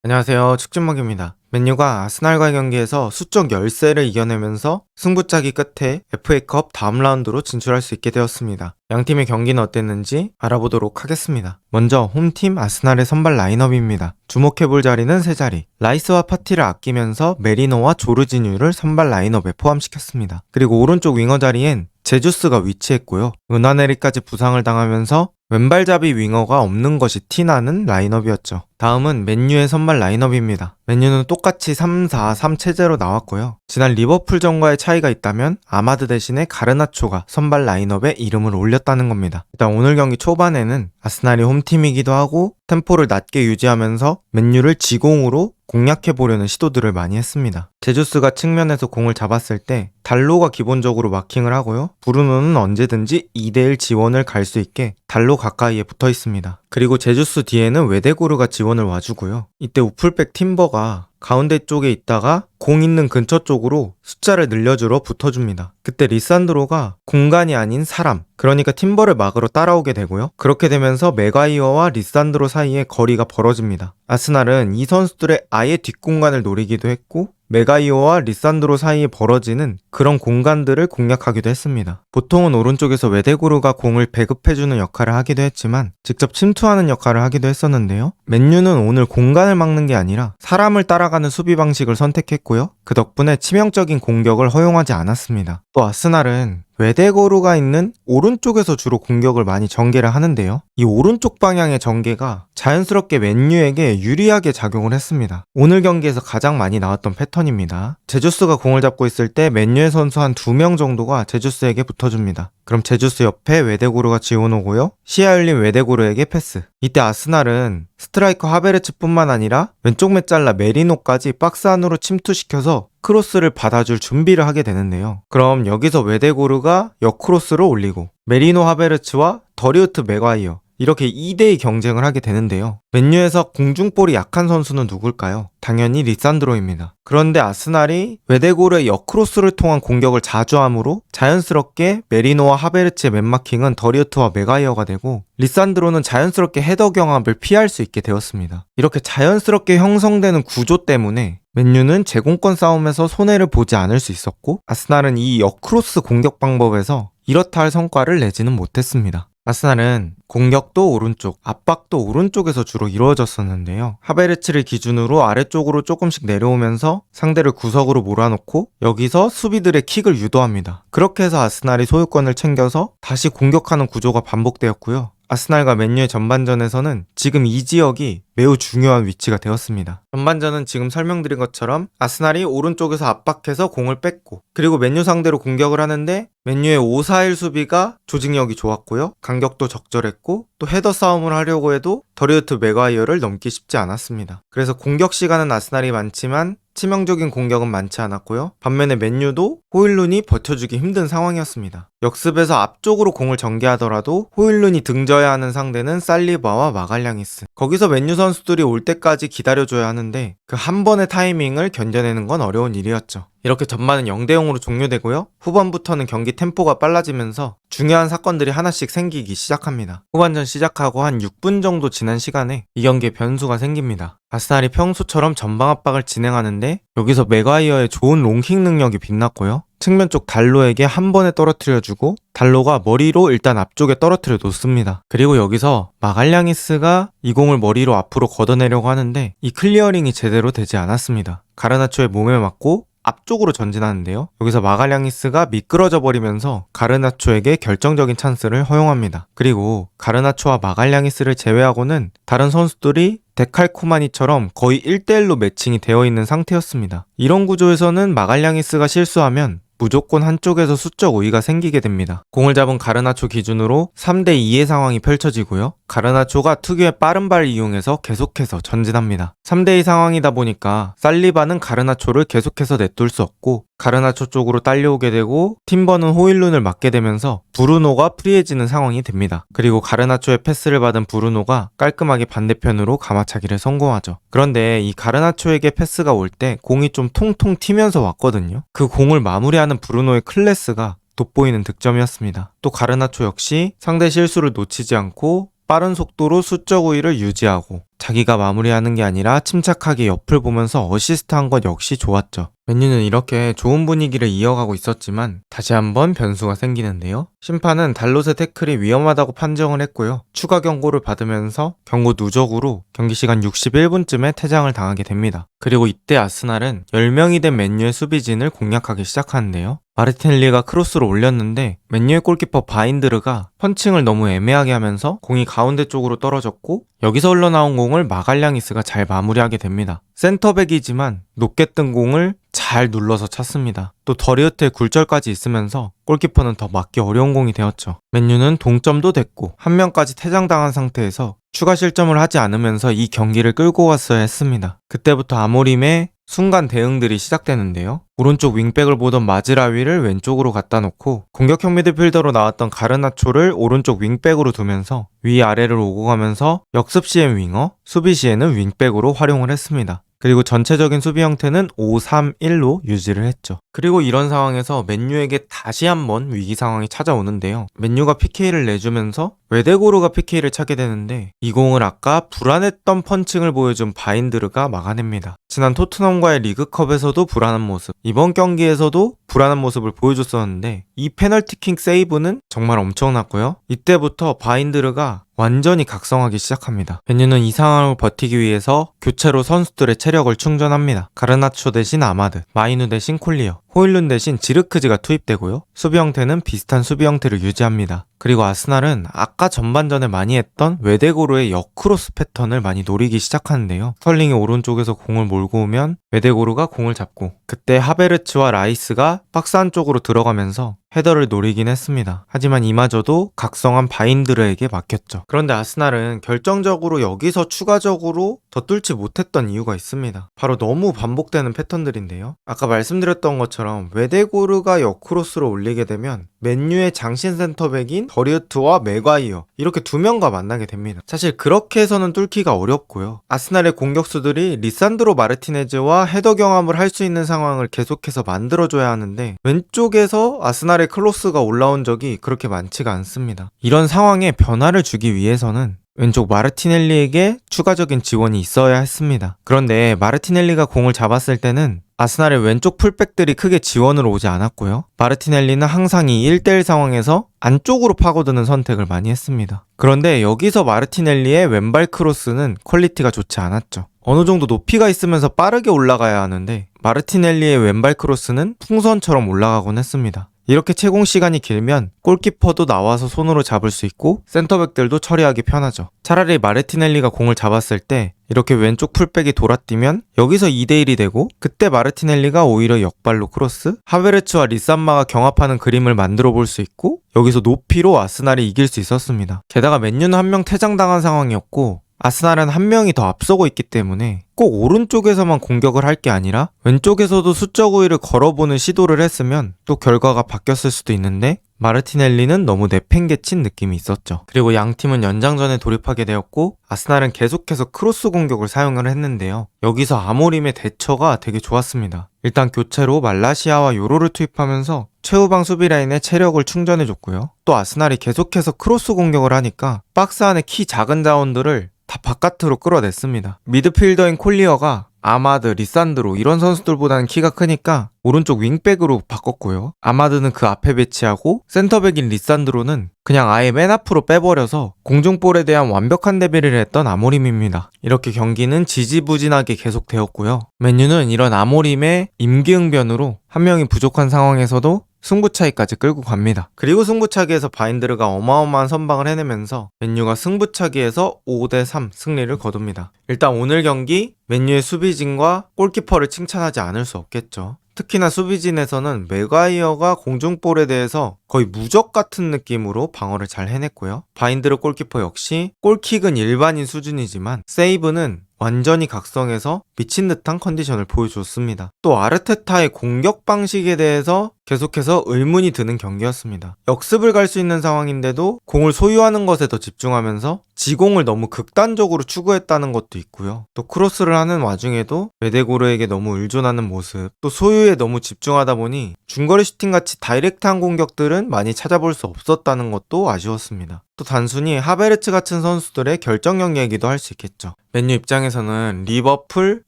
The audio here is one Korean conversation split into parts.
안녕하세요. 축진먹입니다. 맨유가 아스날과의 경기에서 수적 열세를 이겨내면서 승부차기 끝에 FA컵 다음 라운드로 진출할 수 있게 되었습니다. 양팀의 경기는 어땠는지 알아보도록 하겠습니다. 먼저 홈팀 아스날의 선발 라인업입니다. 주목해볼 자리는 3자리. 라이스와 파티를 아끼면서 메리노와 조르지뉴를 선발 라인업에 포함시켰습니다. 그리고 오른쪽 윙어 자리엔 제주스가 위치했고요. 은하네리까지 부상을 당하면서 왼발잡이 윙어가 없는 것이 티나는 라인업이었죠. 다음은 맨유의 선발 라인업입니다. 맨유는 똑같이 3-4-3 체제로 나왔고요. 지난 리버풀전과의 차이가 있다면 아마드 대신에 가르나초가 선발 라인업에 이름을 올렸다는 겁니다. 일단 오늘 경기 초반에는 아스날이 홈팀이기도 하고 템포를 낮게 유지하면서 맨유를 지공으로 공략해보려는 시도들을 많이 했습니다. 제주스가 측면에서 공을 잡았을 때 달로가 기본적으로 마킹을 하고요. 브루노는 언제든지 2대1 지원을 갈 수 있게 달로 가까이에 붙어 있습니다. 그리고 제주스 뒤에는 웨데고르가 지원을 와주고요. 이때 우풀백 팀버가 가운데 쪽에 있다가 공 있는 근처 쪽으로 숫자를 늘려주러 붙어줍니다. 그때 리산드로가 공간이 아닌 사람, 그러니까 팀버를 막으러 따라오게 되고요. 그렇게 되면서 맥과이어와 리산드로 사이에 거리가 벌어집니다. 아스날은 이 선수들의 아예 뒷공간을 노리기도 했고 맥과이어와 리산드로 사이에 벌어지는 그런 공간들을 공략하기도 했습니다. 보통은 오른쪽에서 웨데고르가 공을 배급해주는 역할을 하기도 했지만 직접 침투하는 역할을 하기도 했었는데요. 맨유는 오늘 공간을 막는 게 아니라 사람을 따라가는 수비 방식을 선택했고요. 그 덕분에 치명적인 공격을 허용하지 않았습니다. 또 아스날은 웨데고르가 있는 오른쪽에서 주로 공격을 많이 전개를 하는데요. 이 오른쪽 방향의 전개가 자연스럽게 맨유에게 유리하게 작용을 했습니다. 오늘 경기에서 가장 많이 나왔던 패턴입니다. 제주스가 공을 잡고 있을 때 맨유의 선수 한 2명 정도가 제주스에게 붙어줍니다. 그럼 제주스 옆에 웨데고르가 지원오고요. 시야 열린 웨데고르에게 패스. 이때 아스날은 스트라이커 하베르츠뿐만 아니라 왼쪽 메잘라 메리노까지 박스 안으로 침투시켜서 크로스를 받아줄 준비를 하게 되는데요. 그럼 여기서 웨데고르가 역크로스를 올리고 메리노 하베르츠와 더리우트 맥과이어 이렇게 2대2 경쟁을 하게 되는데요. 맨유에서 공중볼이 약한 선수는 누굴까요? 당연히 리산드로입니다. 그런데 아스날이 웨데고르의 역크로스를 통한 공격을 자주 하므로 자연스럽게 메리노와 하베르츠의 맨마킹은 더리우트와 맥과이어가 되고 리산드로는 자연스럽게 헤더 경합을 피할 수 있게 되었습니다. 이렇게 자연스럽게 형성되는 구조 때문에 맨유는 제공권 싸움에서 손해를 보지 않을 수 있었고 아스날은 이 역크로스 공격 방법에서 이렇다 할 성과를 내지는 못했습니다. 아스날은 공격도 오른쪽, 압박도 오른쪽에서 주로 이루어졌었는데요. 하베르츠를 기준으로 아래쪽으로 조금씩 내려오면서 상대를 구석으로 몰아놓고 여기서 수비들의 킥을 유도합니다. 그렇게 해서 아스날이 소유권을 챙겨서 다시 공격하는 구조가 반복되었고요. 아스날과 맨유의 전반전에서는 지금 이 지역이 매우 중요한 위치가 되었습니다. 전반전은 지금 설명드린 것처럼 아스날이 오른쪽에서 압박해서 공을 뺐고 그리고 맨유 상대로 공격을 하는데 맨유의 5-4-1 수비가 조직력이 좋았고요. 간격도 적절했고 또 헤더 싸움을 하려고 해도 더리우트 맥과이어를 넘기 쉽지 않았습니다. 그래서 공격 시간은 아스날이 많지만 치명적인 공격은 많지 않았고요. 반면에 맨유도 호일룬이 버텨주기 힘든 상황이었습니다. 역습에서 앞쪽으로 공을 전개하더라도 호일룬이 등져야 하는 상대는 살리바와 마갈량이스. 거기서 맨유 선수들이 올 때까지 기다려줘야 하는데 그 한 번의 타이밍을 견뎌내는 건 어려운 일이었죠. 이렇게 전반은 0대0으로 종료되고요. 후반부터는 경기 템포가 빨라지면서 중요한 사건들이 하나씩 생기기 시작합니다. 후반전 시작하고 한 6분 정도 지난 시간에 이 경기에 변수가 생깁니다. 아스날이 평소처럼 전방 압박을 진행하는데 여기서 맥과이어의 좋은 롱킥 능력이 빛났고요. 측면 쪽 달로에게 한 번에 떨어뜨려주고 달로가 머리로 일단 앞쪽에 떨어뜨려 놓습니다. 그리고 여기서 마갈량이스가 이 공을 머리로 앞으로 걷어내려고 하는데 이 클리어링이 제대로 되지 않았습니다. 가르나초의 몸에 맞고 앞쪽으로 전진하는데요. 여기서 마갈량이스가 미끄러져 버리면서 가르나초에게 결정적인 찬스를 허용합니다. 그리고 가르나초와 마갈량이스를 제외하고는 다른 선수들이 데칼코마니처럼 거의 1대1로 매칭이 되어 있는 상태였습니다. 이런 구조에서는 마갈량이스가 실수하면 무조건 한쪽에서 수적 우위가 생기게 됩니다. 공을 잡은 가르나초 기준으로 3대2의 상황이 펼쳐지고요. 가르나초가 특유의 빠른 발 이용해서 계속해서 전진합니다. 3대2 상황이다 보니까 살리바는 가르나초를 계속해서 내둘 수 없고 가르나초 쪽으로 딸려오게 되고 팀버는 호일룬을 맞게 되면서 브루노가 프리해지는 상황이 됩니다. 그리고 가르나초의 패스를 받은 브루노가 깔끔하게 반대편으로 가마차기를 성공하죠. 그런데 이 가르나초에게 패스가 올 때 공이 좀 통통 튀면서 왔거든요. 그 공을 마무리하는 브루노의 클래스가 돋보이는 득점이었습니다. 또 가르나초 역시 상대 실수를 놓치지 않고 빠른 속도로 수적 우위를 유지하고 자기가 마무리하는 게 아니라 침착하게 옆을 보면서 어시스트한 것 역시 좋았죠. 맨유는 이렇게 좋은 분위기를 이어가고 있었지만 다시 한번 변수가 생기는데요. 심판은 달롯의 태클이 위험하다고 판정을 했고요. 추가 경고를 받으면서 경고 누적으로 경기 시간 61분쯤에 퇴장을 당하게 됩니다. 그리고 이때 아스날은 10명이 된 맨유의 수비진을 공략하기 시작하는데요. 마르티넬리가 크로스를 올렸는데 맨유의 골키퍼 바인드르가 펀칭을 너무 애매하게 하면서 공이 가운데 쪽으로 떨어졌고 여기서 흘러나온 공을 마갈량이스가 잘 마무리하게 됩니다. 센터백이지만 높게 뜬 공을 잘 눌러서 찼습니다. 또 더리우트의 굴절까지 있으면서 골키퍼는 더 맞기 어려운 공이 되었죠. 맨유는 동점도 됐고 한 명까지 퇴장당한 상태에서 추가 실점을 하지 않으면서 이 경기를 끌고 왔어야 했습니다. 그때부터 아모림의 순간 대응들이 시작되는데요. 오른쪽 윙백을 보던 마즈라위를 왼쪽으로 갖다 놓고 공격형 미드필더로 나왔던 가르나초를 오른쪽 윙백으로 두면서 위아래를 오고 가면서 역습 시엔 윙어, 수비 시에는 윙백으로 활용을 했습니다. 그리고 전체적인 수비 형태는 5-3-1로 유지를 했죠. 그리고 이런 상황에서 맨유에게 다시 한번 위기 상황이 찾아오는데요. 맨유가 PK를 내주면서 외대고르가 PK를 차게 되는데 이 공을 아까 불안했던 펀칭을 보여준 바인드르가 막아냅니다. 지난 토트넘과의 리그컵에서도 불안한 모습, 이번 경기에서도 불안한 모습을 보여줬었는데 이 페널티킥 세이브는 정말 엄청났고요. 이때부터 바인드르가 완전히 각성하기 시작합니다. 맨유는 이 상황을 버티기 위해서 교체로 선수들의 체력을 충전합니다. 가르나초 대신 아마드, 마이누 대신 콜리어, 호일룬 대신 지르크즈가 투입되고요. 수비 형태는 비슷한 수비 형태를 유지합니다. 그리고 아스날은 아까 전반전에 많이 했던 외대고르의 역크로스 패턴을 많이 노리기 시작하는데요. 스털링이 오른쪽에서 공을 몰고 오면 외대고르가 공을 잡고 그때 하베르츠와 라이스가 박스 안쪽으로 들어가면서 헤더를 노리긴 했습니다. 하지만 이마저도 각성한 바인드르에게 막혔죠. 그런데 아스날은 결정적으로 여기서 추가적으로 더 뚫지 못했던 이유가 있습니다. 바로 너무 반복되는 패턴들인데요. 아까 말씀드렸던 것처럼 외대고르가 역크로스로 올리게 되면 맨유의 장신 센터백인 더리우트와 맥과이어 이렇게 두 명과 만나게 됩니다. 사실 그렇게 해서는 뚫기가 어렵고요. 아스날의 공격수들이 리산드로 마르티네즈와 헤더 경합을 할 수 있는 상황을 계속해서 만들어줘야 하는데 왼쪽에서 아스날의 클로스가 올라온 적이 그렇게 많지가 않습니다. 이런 상황에 변화를 주기 위해서는 왼쪽 마르티넬리에게 추가적인 지원이 있어야 했습니다. 그런데 마르티넬리가 공을 잡았을 때는 아스날의 왼쪽 풀백들이 크게 지원으로 오지 않았고요. 마르티넬리는 항상 이 1대1 상황에서 안쪽으로 파고드는 선택을 많이 했습니다. 그런데 여기서 마르티넬리의 왼발 크로스는 퀄리티가 좋지 않았죠. 어느 정도 높이가 있으면서 빠르게 올라가야 하는데 마르티넬리의 왼발 크로스는 풍선처럼 올라가곤 했습니다. 이렇게 채공 시간이 길면 골키퍼도 나와서 손으로 잡을 수 있고 센터백들도 처리하기 편하죠. 차라리 마르티넬리가 공을 잡았을 때 이렇게 왼쪽 풀백이 돌아뛰면 여기서 2대1이 되고 그때 마르티넬리가 오히려 역발로 크로스, 하베르츠와 리산마가 경합하는 그림을 만들어 볼 수 있고 여기서 높이로 아스날이 이길 수 있었습니다. 게다가 맨유는 한 명 퇴장당한 상황이었고 아스날은 한 명이 더 앞서고 있기 때문에 꼭 오른쪽에서만 공격을 할 게 아니라 왼쪽에서도 수적 우위를 걸어보는 시도를 했으면 또 결과가 바뀌었을 수도 있는데 마르티넬리는 너무 내팽개친 느낌이 있었죠. 그리고 양 팀은 연장전에 돌입하게 되었고 아스날은 계속해서 크로스 공격을 사용을 했는데요. 여기서 아모림의 대처가 되게 좋았습니다. 일단 교체로 말라시아와 요로를 투입하면서 최후방 수비 라인에 체력을 충전해줬고요. 또 아스날이 계속해서 크로스 공격을 하니까 박스 안에 키 작은 자원들을 다 바깥으로 끌어냈습니다. 미드필더인 콜리어가 아마드, 리산드로 이런 선수들보다는 키가 크니까 오른쪽 윙백으로 바꿨고요. 아마드는 그 앞에 배치하고 센터백인 리산드로는 그냥 아예 맨 앞으로 빼버려서 공중볼에 대한 완벽한 대비를 했던 아모림입니다. 이렇게 경기는 지지부진하게 계속되었고요. 맨유는 이런 아모림의 임기응변으로 한 명이 부족한 상황에서도 승부차기까지 끌고 갑니다. 그리고 승부차기에서 바인드르가 어마어마한 선방을 해내면서 맨유가 승부차기에서 5대3 승리를 거둡니다. 일단 오늘 경기 맨유의 수비진과 골키퍼를 칭찬하지 않을 수 없겠죠. 특히나 수비진에서는 맥과이어가 공중볼에 대해서 거의 무적 같은 느낌으로 방어를 잘 해냈고요. 바인드르 골키퍼 역시 골킥은 일반인 수준이지만 세이브는 완전히 각성해서 미친 듯한 컨디션을 보여줬습니다. 또 아르테타의 공격 방식에 대해서 계속해서 의문이 드는 경기였습니다. 역습을 갈 수 있는 상황인데도 공을 소유하는 것에 더 집중하면서 지공을 너무 극단적으로 추구했다는 것도 있고요. 또 크로스를 하는 와중에도 베데고르에게 너무 의존하는 모습, 또 소유에 너무 집중하다 보니 중거리 슈팅같이 다이렉트한 공격들은 많이 찾아볼 수 없었다는 것도 아쉬웠습니다. 또 단순히 하베르츠 같은 선수들의 결정력 얘기도 할 수 있겠죠. 맨유 입장에서는 리버풀,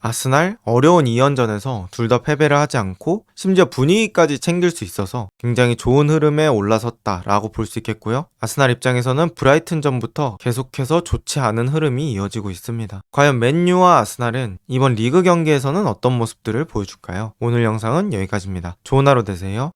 아스날 어려운 2연전에서 둘 다 패배를 하지 않고 심지어 분위기까지 챙길 수 있어서 굉장히 좋은 흐름에 올라섰다라고 볼 수 있겠고요. 아스날 입장에서는 브라이튼전부터 계속해서 좋지 않은 흐름이 이어지고 있습니다. 과연 맨유와 아스날은 이번 리그 경기에서는 어떤 모습들을 보여줄까요? 오늘 영상은 여기까지입니다. 좋은 하루 되세요.